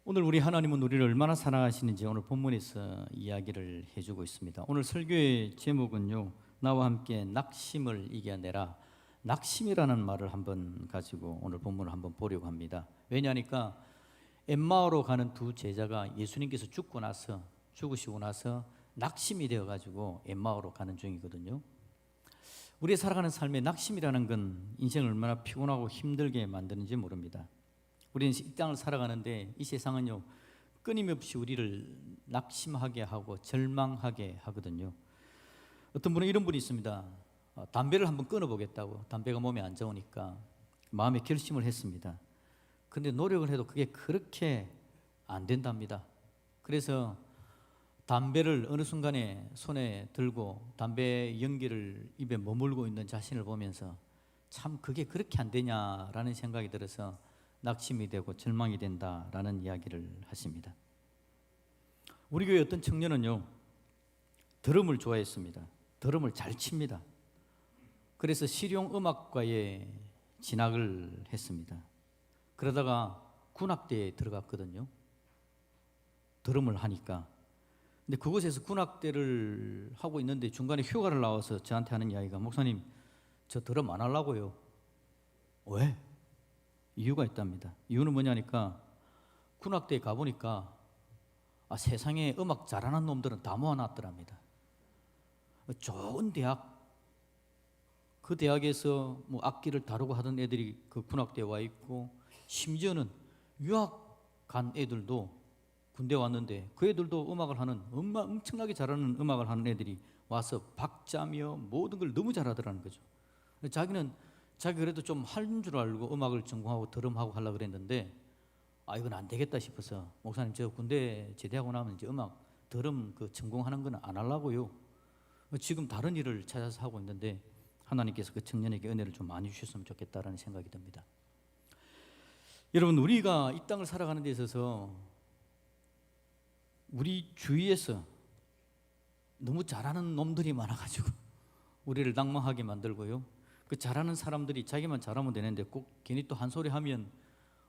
오늘 우리 하나님은 우리를 얼마나 사랑하시는지 오늘 본문에서 이야기를 해주고 있습니다. 오늘 설교의 제목은요, 나와 함께 낙심을 이겨내라. 낙심이라는 말을 한번 가지고 오늘 본문을 한번 보려고 합니다. 왜냐하니까 엠마오로 가는 두 제자가 예수님께서 죽으시고 나서 낙심이 되어가지고 엠마오로 가는 중이거든요. 우리의 살아가는 삶에 낙심이라는 건 인생을 얼마나 피곤하고 힘들게 만드는지 모릅니다. 우리는 이 땅을 살아가는데 이 세상은요, 끊임없이 우리를 낙심하게 하고 절망하게 하거든요. 어떤 분은 이런 분이 있습니다. 담배를 한번 끊어보겠다고, 담배가 몸에 안 좋으니까 마음에 결심을 했습니다. 그런데 노력을 해도 그게 그렇게 안 된답니다. 그래서 담배를 어느 순간에 손에 들고 담배 연기를 입에 머물고 있는 자신을 보면서 참 그게 그렇게 안 되냐라는 생각이 들어서 낙심이 되고 절망이 된다라는 이야기를 하십니다. 우리 교회 어떤 청년은요, 드럼을 좋아했습니다. 드럼을 잘 칩니다. 그래서 실용음악과에 진학을 했습니다. 그러다가 군악대에 들어갔거든요. 드럼을 하니까. 근데 그곳에서 군악대를 하고 있는데 중간에 휴가를 나와서 저한테 하는 이야기가, 목사님, 저 드럼 안 하려고요. 왜? 이유가 있답니다. 이유는 뭐냐니까 군악대에 가보니까 세상에 음악 잘하는 놈들은 다 모아놨더랍니다. 좋은 대학, 그 대학에서 뭐 악기를 다루고 하던 애들이 그 군악대에 와 있고, 심지어는 유학 간 애들도 군대 왔는데 그 애들도 음악을 하는, 엄청나게 잘하는 음악을 하는 애들이 와서 박자며 모든 걸 너무 잘하더라는 거죠. 자기 그래도 좀 할 줄 알고 음악을 전공하고 드럼하고 하려고 그랬는데, 이건 안 되겠다 싶어서, 목사님, 저 군대 제대하고 나면 이제 음악 드럼 그 전공하는 건 안 하려고요. 지금 다른 일을 찾아서 하고 있는데 하나님께서 그 청년에게 은혜를 좀 많이 주셨으면 좋겠다라는 생각이 듭니다. 여러분, 우리가 이 땅을 살아가는 데 있어서 우리 주위에서 너무 잘하는 놈들이 많아가지고 우리를 낭망하게 만들고요, 그 잘하는 사람들이 자기만 잘하면 되는데 꼭 괜히 또 한 소리 하면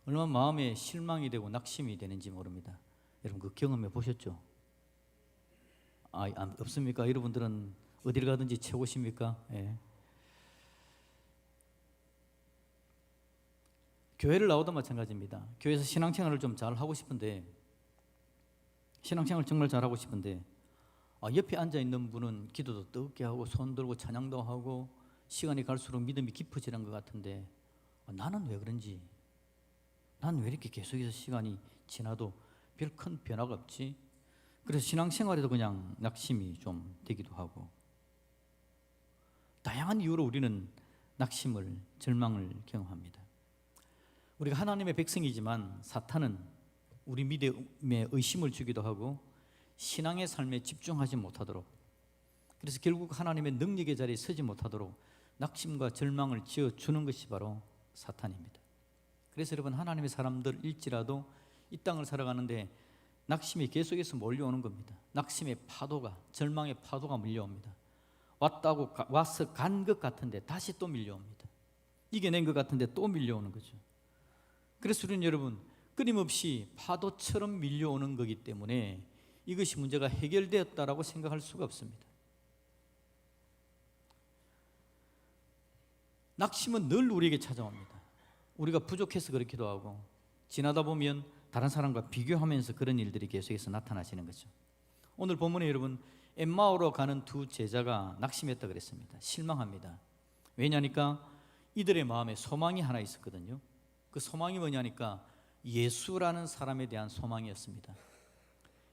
얼마나 마음에 실망이 되고 낙심이 되는지 모릅니다. 여러분, 그 경험해 보셨죠? 없습니까? 여러분들은 어딜 가든지 최고십니까? 예. 교회를 나오도 마찬가지입니다. 교회에서 신앙생활을 좀 잘 하고 싶은데, 신앙생활을 정말 잘하고 싶은데, 옆에 앉아있는 분은 기도도 뜨겁게 하고 손 들고 찬양도 하고 시간이 갈수록 믿음이 깊어지는 것 같은데, 나는 왜 그런지, 난 왜 이렇게 계속해서 시간이 지나도 별 큰 변화가 없지? 그래서 신앙생활에도 그냥 낙심이 좀 되기도 하고, 다양한 이유로 우리는 낙심을, 절망을 경험합니다. 우리가 하나님의 백성이지만 사탄은 우리 믿음에 의심을 주기도 하고 신앙의 삶에 집중하지 못하도록, 그래서 결국 하나님의 능력의 자리에 서지 못하도록 낙심과 절망을 지어주는 것이 바로 사탄입니다. 그래서 여러분, 하나님의 사람들일지라도 이 땅을 살아가는데 낙심이 계속해서 몰려오는 겁니다. 낙심의 파도가, 절망의 파도가 밀려옵니다. 와서 간 것 같은데 다시 또 밀려옵니다. 이겨낸 것 같은데 또 밀려오는 거죠. 그래서 우리는 여러분, 끊임없이 파도처럼 밀려오는 거기 때문에 이것이 문제가 해결되었다라고 생각할 수가 없습니다. 낙심은 늘 우리에게 찾아옵니다. 우리가 부족해서 그렇기도 하고, 지나다 보면 다른 사람과 비교하면서 그런 일들이 계속해서 나타나시는 거죠. 오늘 본문에 여러분, 엠마오로 가는 두 제자가 낙심했다 그랬습니다. 실망합니다. 왜냐니까 이들의 마음에 소망이 하나 있었거든요. 그 소망이 뭐냐니까 예수라는 사람에 대한 소망이었습니다.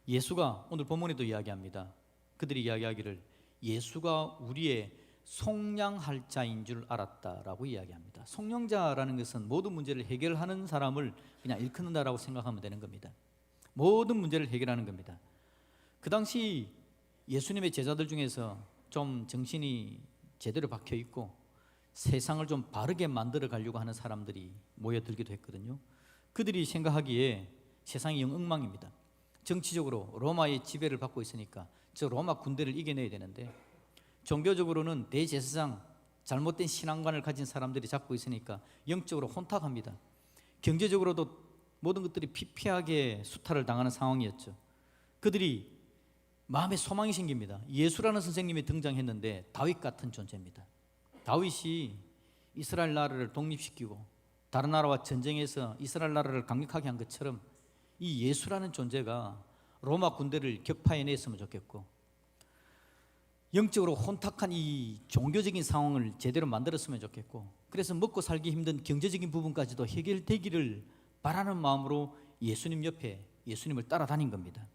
예수가, 오늘 본문에도 이야기합니다. 그들이 이야기하기를 예수가 우리의 속량할 자인 줄 알았다라고 이야기합니다. 속량자라는 것은 모든 문제를 해결하는 사람을 그냥 일컫는다라고 생각하면 되는 겁니다. 모든 문제를 해결하는 겁니다. 그 당시 예수님의 제자들 중에서 좀 정신이 제대로 박혀 있고 세상을 좀 바르게 만들어 가려고 하는 사람들이 모여들기도 했거든요. 그들이 생각하기에 세상이 영 엉망입니다. 정치적으로 로마의 지배를 받고 있으니까 저 로마 군대를 이겨내야 되는데, 종교적으로는 대제사장, 잘못된 신앙관을 가진 사람들이 잡고 있으니까 영적으로 혼탁합니다. 경제적으로도 모든 것들이 피폐하게 수탈을 당하는 상황이었죠. 그들이 마음에 소망이 생깁니다. 예수라는 선생님이 등장했는데 다윗 같은 존재입니다. 다윗이 이스라엘 나라를 독립시키고 다른 나라와 전쟁해서 이스라엘 나라를 강력하게 한 것처럼 이 예수라는 존재가 로마 군대를 격파해냈으면 좋겠고, 영적으로 혼탁한 이 종교적인 상황을 제대로 만들었으면 좋겠고, 그래서 먹고 살기 힘든 경제적인 부분까지도 해결되기를 바라는 마음으로 예수님 옆에 예수님을 따라다닌 겁니다.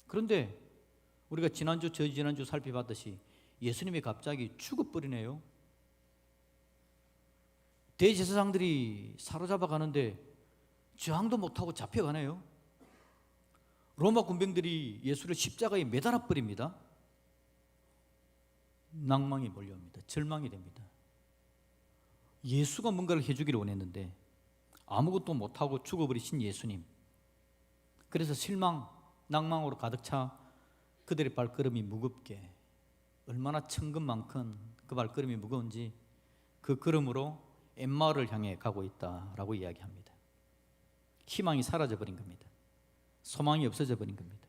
그런데 우리가 저지난주 살펴봤듯이 예수님이 갑자기 죽어버리네요. 대제사장들이 사로잡아 가는데 저항도 못하고 잡혀가네요. 로마 군병들이 예수를 십자가에 매달아 버립니다. 낭망이 몰려옵니다. 절망이 됩니다. 예수가 뭔가를 해주기를 원했는데 아무것도 못하고 죽어버리신 예수님. 그래서 실망, 낭망으로 가득 차 그들의 발걸음이 무겁게, 얼마나 천근만큼 그 발걸음이 무거운지 그 걸음으로 엠마오를 향해 가고 있다라고 이야기합니다. 희망이 사라져버린 겁니다. 소망이 없어져 버린 겁니다.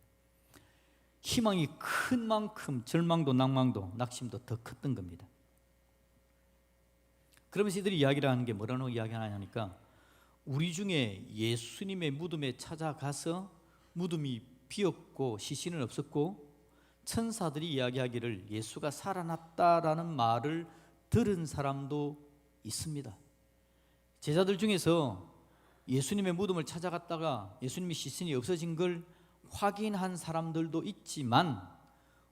희망이 큰 만큼 절망도 낭망도 낙심도 더 컸던 겁니다. 그러면서 이들이 이야기를 하는 게 뭐라고 이야기하냐니까, 우리 중에 예수님의 무덤에 찾아가서 무덤이 비었고 시신은 없었고 천사들이 이야기하기를 예수가 살아났다라는 말을 들은 사람도 있습니다. 제자들 중에서 예수님의 무덤을 찾아갔다가 예수님의 시신이 없어진 걸 확인한 사람들도 있지만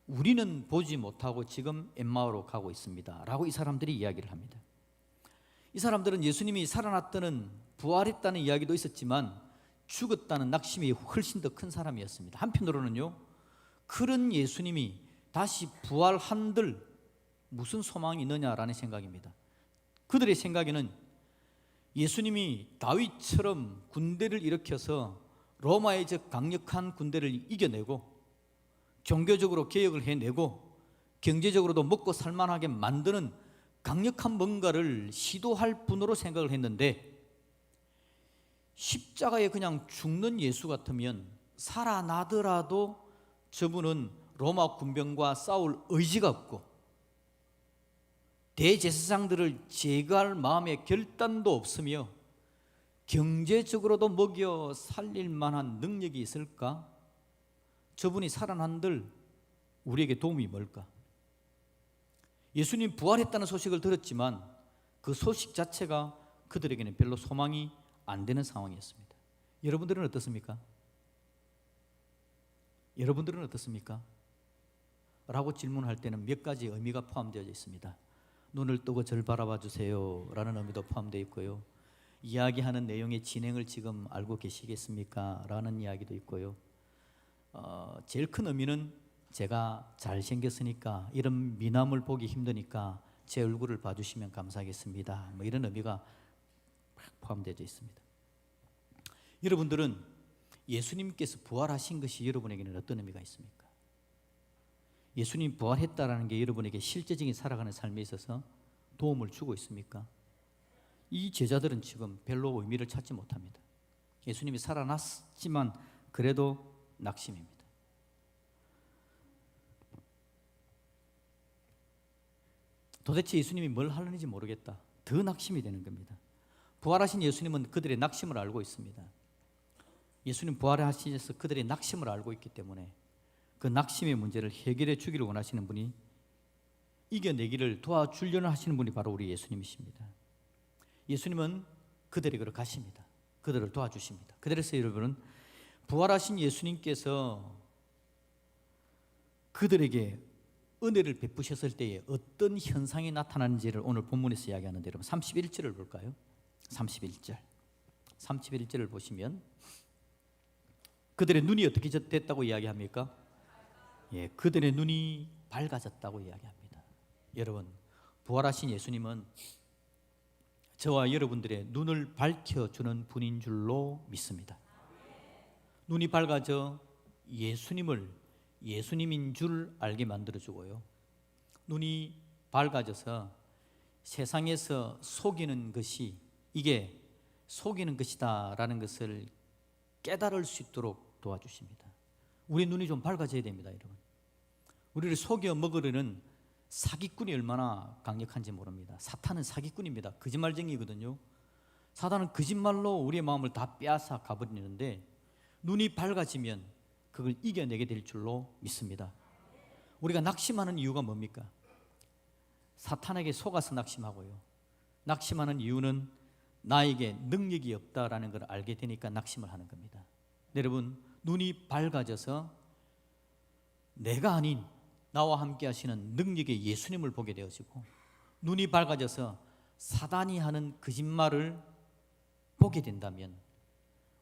우리는 보지 못하고 지금 엠마오로 가고 있습니다 라고 이 사람들이 이야기를 합니다. 이 사람들은 예수님이 살아났다는, 부활했다는 이야기도 있었지만 죽었다는 낙심이 훨씬 더 큰 사람이었습니다. 한편으로는요, 그런 예수님이 다시 부활한들 무슨 소망이 있느냐라는 생각입니다. 그들의 생각에는 예수님이 다윗처럼 군대를 일으켜서 로마의 저 강력한 군대를 이겨내고 종교적으로 개혁을 해내고 경제적으로도 먹고 살만하게 만드는 강력한 뭔가를 시도할 분으로 생각을 했는데, 십자가에 그냥 죽는 예수 같으면 살아나더라도 저분은 로마 군병과 싸울 의지가 없고 대제사장들을 제거할 마음의 결단도 없으며 경제적으로도 먹여 살릴 만한 능력이 있을까? 저분이 살아난들 우리에게 도움이 뭘까? 예수님 부활했다는 소식을 들었지만 그 소식 자체가 그들에게는 별로 소망이 안 되는 상황이었습니다. 여러분들은 어떻습니까? 여러분들은 어떻습니까? 라고 질문할 때는 몇 가지 의미가 포함되어 있습니다. 눈을 뜨고 절 바라봐 주세요 라는 의미도 포함되어 있고요, 이야기하는 내용의 진행을 지금 알고 계시겠습니까? 라는 이야기도 있고요, 제일 큰 의미는 제가 잘생겼으니까, 이런 미남을 보기 힘드니까 제 얼굴을 봐주시면 감사하겠습니다, 뭐 이런 의미가 포함되어 있습니다. 여러분들은 예수님께서 부활하신 것이 여러분에게는 어떤 의미가 있습니까? 예수님 부활했다라는 게 여러분에게 실제적인 살아가는 삶에 있어서 도움을 주고 있습니까? 이 제자들은 지금 별로 의미를 찾지 못합니다. 예수님이 살아났지만 그래도 낙심입니다. 도대체 예수님이 뭘 하려는지 모르겠다, 더 낙심이 되는 겁니다. 부활하신 예수님은 그들의 낙심을 알고 있습니다. 예수님 부활하셔서 그들의 낙심을 알고 있기 때문에 그 낙심의 문제를 해결해 주기를 원하시는 분이, 이겨내기를 도와주려는 하시는 분이 바로 우리 예수님이십니다. 예수님은 그들에게로 가십니다. 그들을 도와주십니다. 그래서 여러분은 부활하신 예수님께서 그들에게 은혜를 베푸셨을 때에 어떤 현상이 나타나는지를 오늘 본문에서 이야기하는데, 여러분 31절을 볼까요? 31절을 보시면 그들의 눈이 어떻게 됐다고 이야기합니까? 예, 그들의 눈이 밝아졌다고 이야기합니다. 여러분, 부활하신 예수님은 저와 여러분들의 눈을 밝혀주는 분인 줄로 믿습니다. 눈이 밝아져 예수님을 예수님인 줄 알게 만들어주고요, 눈이 밝아져서 세상에서 속이는 것이 이게 속이는 것이다 라는 것을 깨달을 수 있도록 도와주십니다. 우리 눈이 좀 밝아져야 됩니다, 여러분. 우리를 속여 먹으려는 사기꾼이 얼마나 강력한지 모릅니다. 사탄은 사기꾼입니다. 거짓말쟁이거든요. 사탄은 거짓말로 우리의 마음을 다 빼앗아 가버리는데 눈이 밝아지면 그걸 이겨내게 될 줄로 믿습니다. 우리가 낙심하는 이유가 뭡니까? 사탄에게 속아서 낙심하고요. 낙심하는 이유는 나에게 능력이 없다라는 걸 알게 되니까 낙심을 하는 겁니다. 여러분, 눈이 밝아져서 내가 아닌 나와 함께 하시는 능력의 예수님을 보게 되어지고, 눈이 밝아져서 사단이 하는 거짓말을 보게 된다면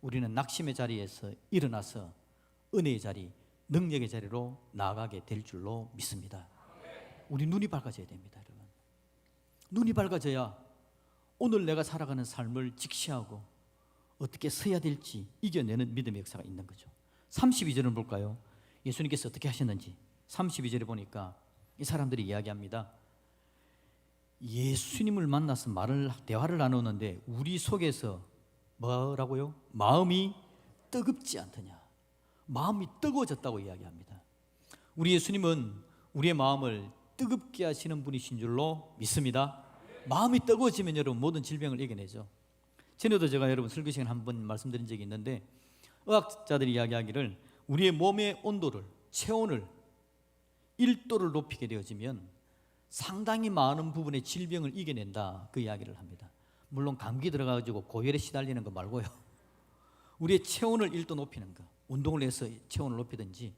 우리는 낙심의 자리에서 일어나서 은혜의 자리, 능력의 자리로 나아가게 될 줄로 믿습니다. 우리 눈이 밝아져야 됩니다, 여러분. 눈이 밝아져야 오늘 내가 살아가는 삶을 직시하고 어떻게 서야 될지 이겨내는 믿음의 역사가 있는 거죠. 32절을 볼까요? 예수님께서 어떻게 하셨는지. 32절에 보니까 이 사람들이 이야기합니다. 예수님을 만나서 대화를 나누는데 우리 속에서 뭐라고요? 마음이 뜨겁지 않더냐. 마음이 뜨거워졌다고 이야기합니다. 우리 예수님은 우리의 마음을 뜨겁게 하시는 분이신 줄로 믿습니다. 마음이 뜨거워지면 여러분 모든 질병을 이겨내죠. 전에도 제가 여러분 설교 시간에 한번 말씀드린 적이 있는데, 의학자들이 이야기하기를 우리의 몸의 온도를, 체온을 1도를 높이게 되어지면 상당히 많은 부분의 질병을 이겨낸다, 그 이야기를 합니다. 물론 감기 들어가지고 고열에 시달리는 거 말고요, 우리의 체온을 1도 높이는 거, 운동을 해서 체온을 높이든지,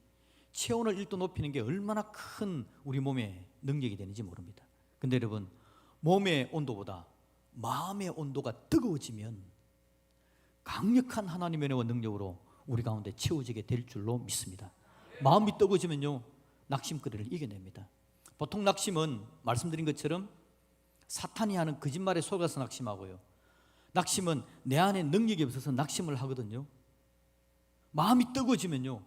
체온을 1도 높이는 게 얼마나 큰 우리 몸에 능력이 되는지 모릅니다. 근데 여러분, 몸의 온도보다 마음의 온도가 뜨거워지면 강력한 하나님의 은혜와 능력으로 우리 가운데 채워지게 될 줄로 믿습니다. 마음이 뜨거워지면요, 낙심거리를 이겨냅니다. 보통 낙심은 말씀드린 것처럼 사탄이 하는 거짓말에 속아서 낙심하고요, 낙심은 내 안에 능력이 없어서 낙심을 하거든요. 마음이 뜨거워지면요,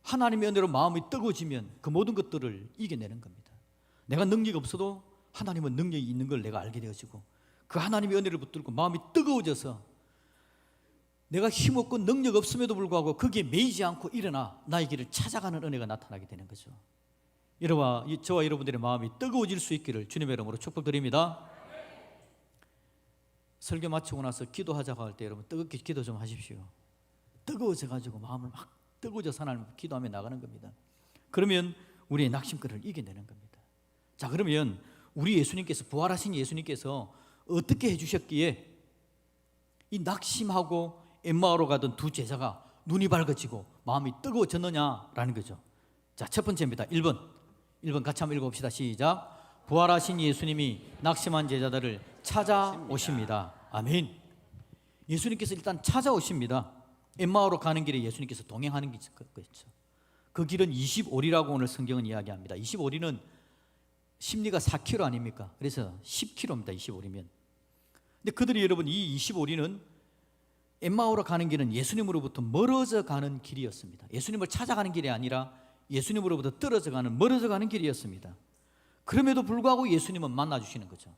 하나님의 은혜로 마음이 뜨거워지면 그 모든 것들을 이겨내는 겁니다. 내가 능력이 없어도 하나님은 능력이 있는 걸 내가 알게 되어지고, 그 하나님의 은혜를 붙들고 마음이 뜨거워져서 내가 힘없고 능력 없음에도 불구하고 거기에 매이지 않고 일어나 나의 길을 찾아가는 은혜가 나타나게 되는 거죠. 저와 여러분들의 마음이 뜨거워질 수 있기를 주님의 이름으로 축복드립니다. 설교 마치고 나서 기도하자고 할 때 여러분 뜨겁게 기도 좀 하십시오. 뜨거워져가지고 마음을 막 뜨거워져서 하나님 기도하며 나가는 겁니다. 그러면 우리의 낙심거리를 이겨내는 겁니다. 자, 그러면 우리 예수님께서, 부활하신 예수님께서 어떻게 해주셨기에 이 낙심하고 엠마오로 가던 두 제자가 눈이 밝아지고 마음이 뜨거워졌느냐라는 거죠. 자, 첫 번째입니다. 1번 같이 한번 읽어봅시다. 시작. 부활하신 예수님이 낙심한 제자들을 찾아오십니다. 아멘. 예수님께서 일단 찾아오십니다. 엠마오로 가는 길에 예수님께서 동행하는 게 있죠. 그 길은 25리라고 오늘 성경은 이야기합니다. 25리는 심리가 4km 아닙니까? 그래서 10km입니다. 25리면. 근데 그들이 여러분, 이 25리는 엠마오로 가는 길은 예수님으로부터 멀어져 가는 길이었습니다. 예수님을 찾아가는 길이 아니라 예수님으로부터 떨어져 가는, 멀어져 가는 길이었습니다. 그럼에도 불구하고 예수님은 만나주시는 거죠.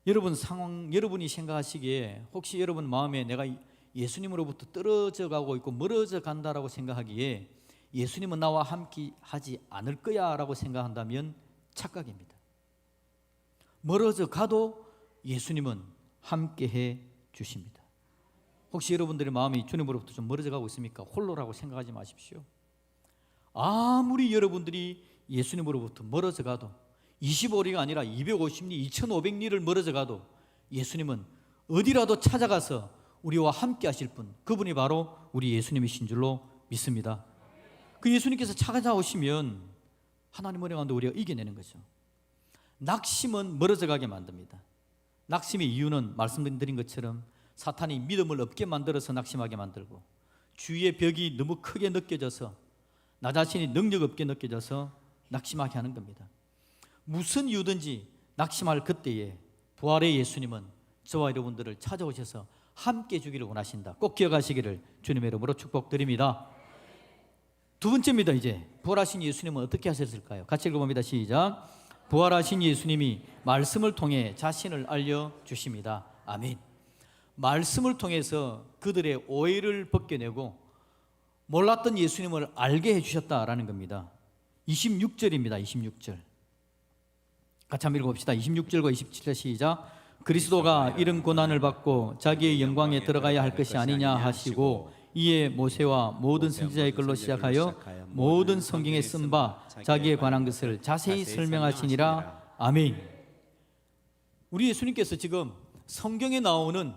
여러분이 생각하시기에 혹시 여러분 마음에 내가 예수님으로부터 떨어져 가고 있고 멀어져 간다라고 생각하기에 예수님은 나와 함께 하지 않을 거야 라고 생각한다면 착각입니다. 멀어져 가도 예수님은 함께 해 주십니다. 혹시 여러분들의 마음이 주님으로부터 좀 멀어져 가고 있습니까? 홀로라고 생각하지 마십시오. 아무리 여러분들이 예수님으로부터 멀어져 가도 25리가 아니라 250리, 2500리를 멀어져 가도 예수님은 어디라도 찾아가서 우리와 함께 하실 분, 그분이 바로 우리 예수님이신 줄로 믿습니다. 그 예수님께서 찾아오시면 하나님 은혜 가운데 우리가 이겨내는 거죠. 낙심은 멀어져 가게 만듭니다. 낙심의 이유는 말씀드린 것처럼 사탄이 믿음을 없게 만들어서 낙심하게 만들고, 주위의 벽이 너무 크게 느껴져서 나 자신이 능력 없게 느껴져서 낙심하게 하는 겁니다. 무슨 이유든지 낙심할 그때에 부활의 예수님은 저와 여러분들을 찾아오셔서 함께 주기를 원하신다. 꼭 기억하시기를 주님의 이름으로 축복드립니다. 두 번째입니다. 이제 부활하신 예수님은 어떻게 하셨을까요? 같이 읽어봅니다. 시작. 부활하신 예수님이 말씀을 통해 자신을 알려주십니다. 아멘. 말씀을 통해서 그들의 오해를 벗겨내고 몰랐던 예수님을 알게 해주셨다라는 겁니다. 26절입니다. 26절 같이 한번 읽어봅시다. 26절과 27절 시작. 그리스도가 이런 고난을 받고 자기의 영광에 들어가야 할 것이 아니냐 하시고 이에 모세와 모든 선지자의 글로 시작하여 모든 성경에 쓴 바 자기에 관한 것을 자세히 설명하시니라. 아멘. 우리 예수님께서 지금 성경에 나오는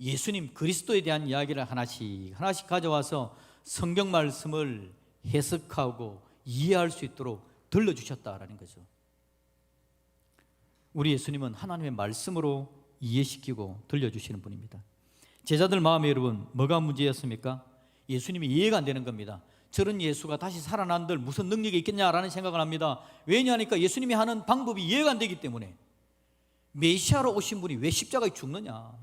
예수님 그리스도에 대한 이야기를 하나씩 가져와서 성경 말씀을 해석하고 이해할 수 있도록 들려주셨다라는 거죠. 우리 예수님은 하나님의 말씀으로 이해시키고 들려주시는 분입니다. 제자들 마음에 여러분 뭐가 문제였습니까? 예수님이 이해가 안 되는 겁니다. 저런 예수가 다시 살아난들 무슨 능력이 있겠냐라는 생각을 합니다. 왜냐하니까 예수님이 하는 방법이 이해가 안 되기 때문에. 메시아로 오신 분이 왜 십자가에 죽느냐,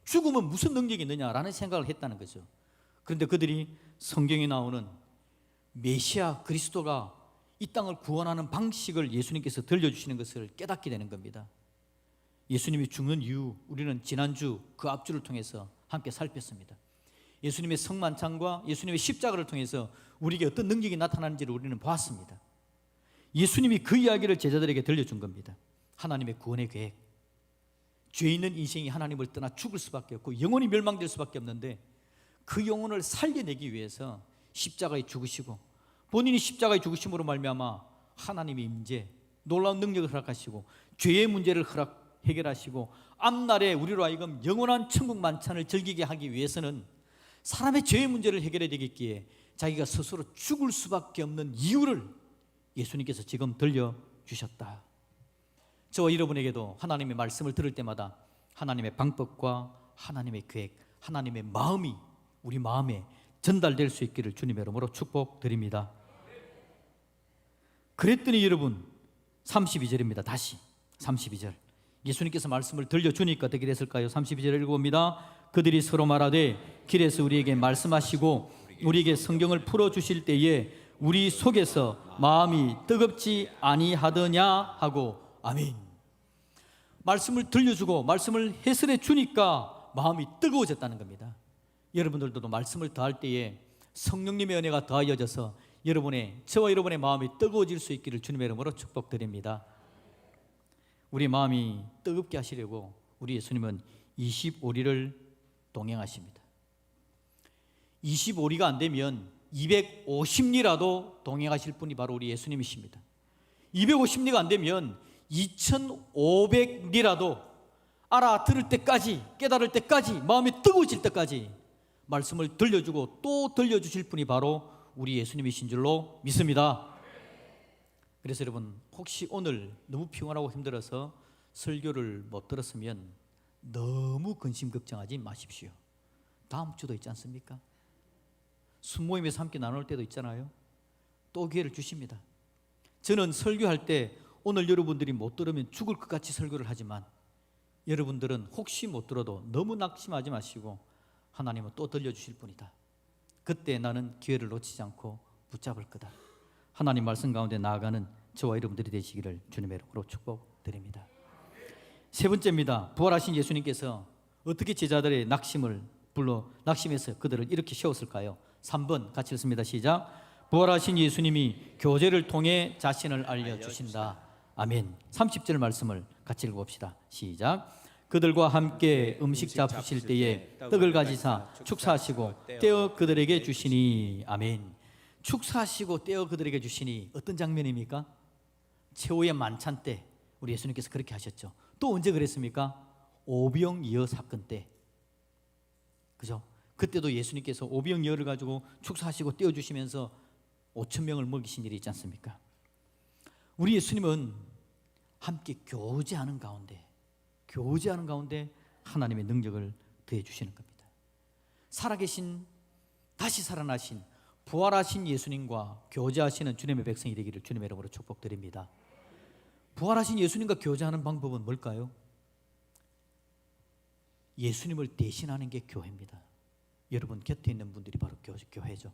죽으면 무슨 능력이 있느냐라는 생각을 했다는 거죠. 그런데 그들이 성경에 나오는 메시아 그리스도가 이 땅을 구원하는 방식을 예수님께서 들려주시는 것을 깨닫게 되는 겁니다. 예수님이 죽는 이유 우리는 지난주 그 앞주를 통해서 함께 살폈습니다. 예수님의 성만찬과 예수님의 십자가를 통해서 우리에게 어떤 능력이 나타나는지를 우리는 보았습니다. 예수님이 그 이야기를 제자들에게 들려준 겁니다. 하나님의 구원의 계획, 죄 있는 인생이 하나님을 떠나 죽을 수밖에 없고 영혼이 멸망될 수밖에 없는데 그 영혼을 살려내기 위해서 십자가에 죽으시고 본인이 십자가에 죽으심으로 말미암아 하나님의 임재, 놀라운 능력을 허락하시고 죄의 문제를 해결하시고 앞날에 우리로 하여금 영원한 천국 만찬을 즐기게 하기 위해서는 사람의 죄의 문제를 해결해야 되겠기에 자기가 스스로 죽을 수밖에 없는 이유를 예수님께서 지금 들려주셨다. 저와 여러분에게도 하나님의 말씀을 들을 때마다 하나님의 방법과 하나님의 계획, 하나님의 마음이 우리 마음에 전달될 수 있기를 주님의 이름으로 축복드립니다. 그랬더니 여러분 32절입니다. 다시 32절 예수님께서 말씀을 들려주니까 어떻게 됐을까요? 32절 읽어봅니다. 그들이 서로 말하되 길에서 우리에게 말씀하시고 우리에게 성경을 풀어주실 때에 우리 속에서 마음이 뜨겁지 아니하더냐 하고 아멘. 말씀을 들려주고 말씀을 해설해 주니까 마음이 뜨거워졌다는 겁니다. 여러분들도 말씀을 더할 때에 성령님의 은혜가 더하여져서 저와 여러분의 마음이 뜨거워질 수 있기를 주님의 이름으로 축복드립니다. 우리 마음이 뜨겁게 하시려고 우리 예수님은 25리를 동행하십니다. 25리가 안 되면 250리라도 동행하실 분이 바로 우리 예수님이십니다. 250리가 안 되면 2500리라도 알아들을 때까지, 깨달을 때까지, 마음이 뜨거워질 때까지 말씀을 들려주고 또 들려주실 분이 바로 우리 예수님이신 줄로 믿습니다. 그래서 여러분 혹시 오늘 너무 피곤하고 힘들어서 설교를 못 들었으면 너무 근심 걱정하지 마십시오. 다음 주도 있지 않습니까? 순모임에서 함께 나눌 때도 있잖아요. 또 기회를 주십니다. 저는 설교할 때 오늘 여러분들이 못 들으면 죽을 것 같이 설교를 하지만 여러분들은 혹시 못 들어도 너무 낙심하지 마시고 하나님은 또 들려주실 분이다. 그때 나는 기회를 놓치지 않고 붙잡을 거다. 하나님 말씀 가운데 나아가는 저와 여러분들이 되시기를 주님의 이름으로 축복드립니다. 세 번째입니다. 부활하신 예수님께서 어떻게 제자들의 낙심해서 그들을 이렇게 세웠을까요? 3번 같이 읽습니다. 시작. 부활하신 예수님이 교제를 통해 자신을 알려주신다. 아멘. 30절 말씀을 같이 읽어봅시다. 시작. 그들과 함께 음식 잡수실 때에 떡을 가지사 축사하시고 떼어 그들에게 주시니. 아멘. 축사하시고 떼어 그들에게 주시니 어떤 장면입니까? 최후의 만찬 때 우리 예수님께서 그렇게 하셨죠. 또 언제 그랬습니까? 오병이어 사건 때, 그죠? 그때도 예수님께서 오병이어를 가지고 축사하시고 떼어 주시면서 5,000명을 먹이신 일이 있지 않습니까? 우리 예수님은 함께 교제하는 가운데 하나님의 능력을 더해 주시는 겁니다. 살아계신, 다시 살아나신, 부활하신 예수님과 교제하시는 주님의 백성이 되기를 주님의 이름으로 축복드립니다. 부활하신 예수님과 교제하는 방법은 뭘까요? 예수님을 대신하는 게 교회입니다. 여러분 곁에 있는 분들이 바로 교회죠.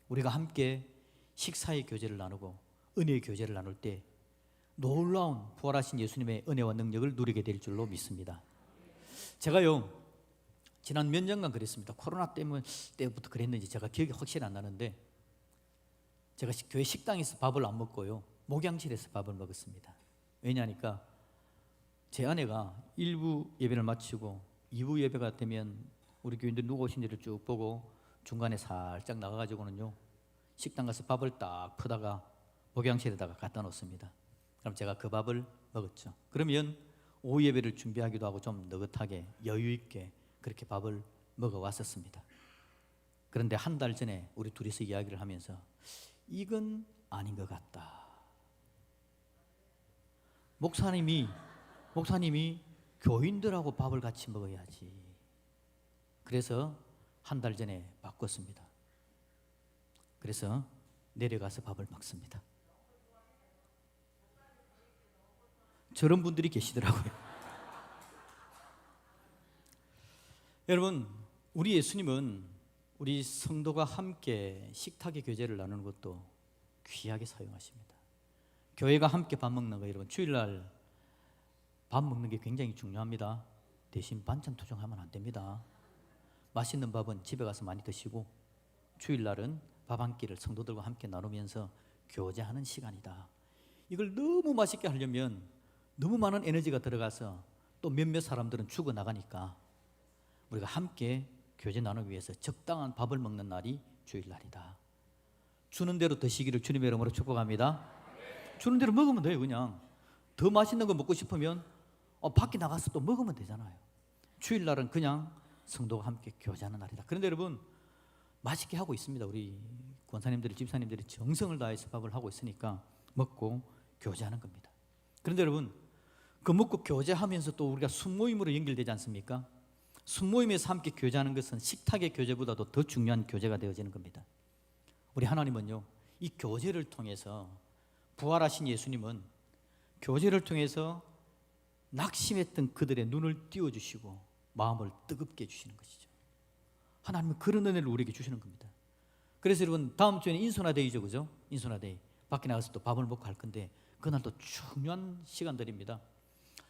우리가 함께 식사의 교제를 나누고 은혜의 교제를 나눌 때 놀라운 부활하신 예수님의 은혜와 능력을 누리게 될 줄로 믿습니다. 제가요 지난 몇 년간 그랬습니다. 코로나 때부터 그랬는지 제가 기억이 확실히 안 나는데, 제가 교회 식당에서 밥을 안 먹고요, 목양실에서 밥을 먹었습니다. 왜냐하니까 제 아내가 1부 예배를 마치고 2부 예배가 되면 우리 교인들 누구 오신지를 쭉 보고 중간에 살짝 나가가지고는요, 식당 가서 밥을 딱 퍼다가 목양실에다가 갖다 놓습니다. 그럼 제가 그 밥을 먹었죠. 그러면 오후 예배를 준비하기도 하고 좀 느긋하게 여유 있게 그렇게 밥을 먹어왔었습니다. 그런데 한 달 전에 우리 둘이서 이야기를 하면서 이건 아닌 것 같다. 목사님이 교인들하고 밥을 같이 먹어야지. 그래서 한 달 전에 바꿨습니다. 그래서 내려가서 밥을 먹습니다. 저런 분들이 계시더라고요. 여러분, 우리 예수님은 우리 성도가 함께 식탁의 교제를 나누는 것도 귀하게 사용하십니다. 교회가 함께 밥 먹는 거, 여러분, 주일날 밥 먹는 게 굉장히 중요합니다. 대신 반찬 투정하면 안 됩니다. 맛있는 밥은 집에 가서 많이 드시고, 주일날은 밥 한 끼를 성도들과 함께 나누면서 교제하는 시간이다. 이걸 너무 맛있게 하려면 너무 많은 에너지가 들어가서 또 몇몇 사람들은 죽어나가니까 우리가 함께 교제 나누기 위해서 적당한 밥을 먹는 날이 주일날이다. 주는 대로 드시기를 주님의 이름으로 축복합니다. 주는 대로 먹으면 돼요. 그냥 더 맛있는 거 먹고 싶으면 밖에 나가서 또 먹으면 되잖아요. 주일날은 그냥 성도가 함께 교제하는 날이다. 그런데 여러분, 맛있게 하고 있습니다. 우리 권사님들이, 집사님들이 정성을 다해서 밥을 하고 있으니까 먹고 교제하는 겁니다. 그런데 여러분, 그 먹고 교제하면서 또 우리가 순모임으로 연결되지 않습니까? 순모임에서 함께 교제하는 것은 식탁의 교제보다도 더 중요한 교제가 되어지는 겁니다. 우리 하나님은요, 이 교제를 통해서, 부활하신 예수님은 교제를 통해서 낙심했던 그들의 눈을 띄워주시고 마음을 뜨겁게 해주시는 것이죠. 하나님은 그런 은혜를 우리에게 주시는 겁니다. 그래서 여러분, 다음 주에는 인소나데이죠, 그죠? 인소나데이. 밖에 나가서 또 밥을 먹고 할 건데, 그날도 중요한 시간들입니다.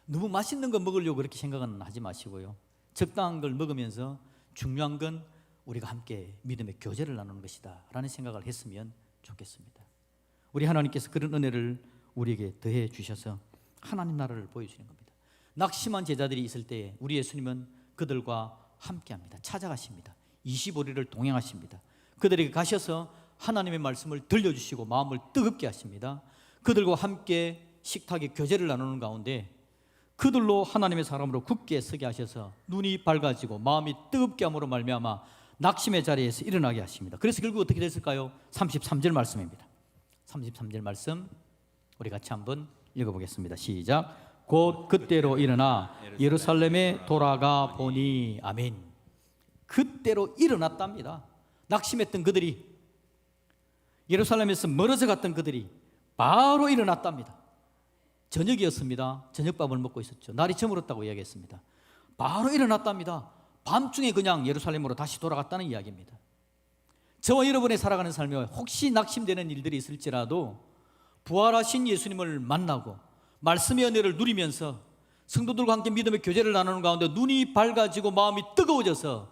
너무 맛있는 거 먹으려고 그렇게 생각은 하지 마시고요, 적당한 걸 먹으면서 중요한 건 우리가 함께 믿음의 교제를 나누는 것이다 라는 생각을 했으면 좋겠습니다. 우리 하나님께서 그런 은혜를 우리에게 더해 주셔서 하나님 나라를 보여주시는 겁니다. 낙심한 제자들이 있을 때 우리 예수님은 그들과 함께합니다. 찾아가십니다. 25리를 동행하십니다. 그들에게 가셔서 하나님의 말씀을 들려주시고 마음을 뜨겁게 하십니다. 그들과 함께 식탁의 교제를 나누는 가운데 그들로 하나님의 사람으로 굳게 서게 하셔서 눈이 밝아지고 마음이 뜨겁게 함으로 말미암아 낙심의 자리에서 일어나게 하십니다. 그래서 결국 어떻게 됐을까요? 33절 말씀입니다. 33절 말씀 우리 같이 한번 읽어보겠습니다. 시작. 곧 그때로 일어나 예루살렘에 돌아가 보니, 아멘. 그때로 일어났답니다. 낙심했던 그들이, 예루살렘에서 멀어져 갔던 그들이 바로 일어났답니다. 저녁이었습니다. 저녁밥을 먹고 있었죠. 날이 저물었다고 이야기했습니다. 바로 일어났답니다. 밤중에 그냥 예루살렘으로 다시 돌아갔다는 이야기입니다. 저와 여러분의 살아가는 삶에 혹시 낙심되는 일들이 있을지라도 부활하신 예수님을 만나고 말씀의 은혜를 누리면서 성도들과 함께 믿음의 교제를 나누는 가운데 눈이 밝아지고 마음이 뜨거워져서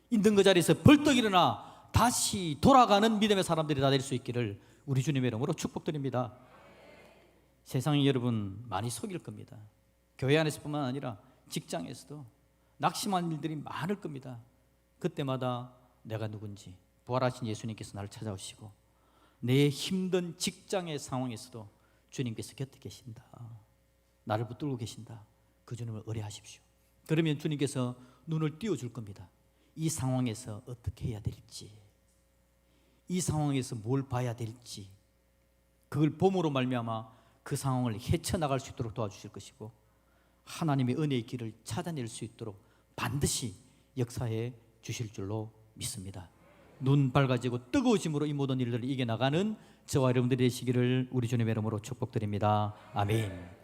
있는 그 자리에서 벌떡 일어나 다시 돌아가는 믿음의 사람들이 다 될 수 있기를 우리 주님의 이름으로 축복드립니다. 세상이 여러분 많이 속일 겁니다. 교회 안에서뿐만 아니라 직장에서도 낙심한 일들이 많을 겁니다. 그때마다 내가 누군지 부활하신 예수님께서 나를 찾아오시고 내 힘든 직장의 상황에서도 주님께서 곁에 계신다, 나를 붙들고 계신다, 그 주님을 의뢰하십시오. 그러면 주님께서 눈을 띄워줄 겁니다. 이 상황에서 어떻게 해야 될지, 이 상황에서 뭘 봐야 될지, 그걸 봄으로 말미암아 그 상황을 헤쳐나갈 수 있도록 도와주실 것이고 하나님의 은혜의 길을 찾아낼 수 있도록 반드시 역사해 주실 줄로 믿습니다. 눈 밝아지고 뜨거워짐으로 이 모든 일들을 이겨나가는 저와 여러분들이 되시기를 우리 주님의 이름으로 축복드립니다. 아멘.